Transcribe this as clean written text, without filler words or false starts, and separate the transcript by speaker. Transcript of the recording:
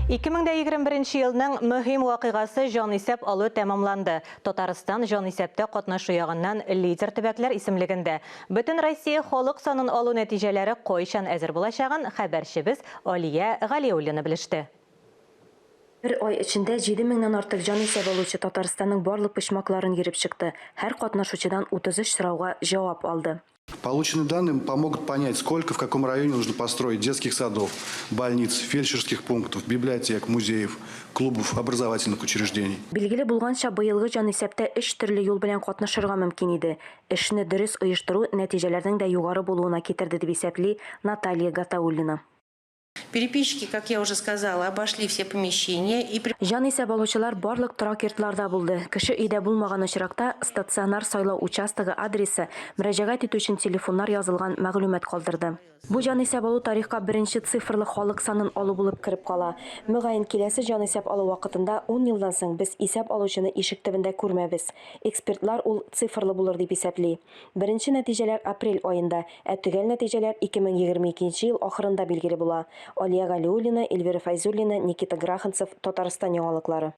Speaker 1: 2021 елның мөһим вакыйгасы җанисәп алу тәмамланды. Татарстан җанисәптә катнашу ягыннан лидер төбәкләр исемлегендә. Бөтен Россия халык санын алу нәтиҗәләре кайчан әзер булачагын хәбәрчебез Алия Галиуллина белеште.
Speaker 2: Bir ай içinde 7000'den артык җанисәп алучы Татарстанның барлык почмакларын йөреп чыкты. Һәр катнашучыдан 33 сорауга җавап алды.
Speaker 3: Полученные данные помогут понять, сколько в каком районе нужно построить детских садов, больниц, фельдшерских пунктов, библиотек, музеев, клубов, образовательных учреждений.
Speaker 2: Билгеле булганча, быелгы җанисәптә 3 төрле юл белән катнашырга мөмкин иде. Эшне дөрес оештыру нәтиҗәләрнең дә югары булуына китерде дип исәпли Наталья Гатауллина.
Speaker 4: Переписчики, как я уже сказала, обошли все помещения и...
Speaker 2: Җанисәп алучылар барлык торак йортларда булды. Кеше өйдә булмаган очракта стационар сайлау участогы адресы, мөрәҗәгать итү өчен телефоннар язылган мәгълүмат калдырды. Бу җанисәп алу тарихка беренче цифрлы халык санын алу булып кирип кала. Мөгаен киләсе җанисәп алу вакытында 10 елдан соң без исәп алучыны ишек төбендә күрмәбез. Экспертлар ул цифрлы булыр дип исәпли. Беренче нәтиҗәләр апрель аенда, ә төгәл нәтиҗәләр 2022 ел ахырында билгеле була. Алия Галиуллина, Эльвира Файзуллина, Никита Граханцев, Татарстан яңалыклары.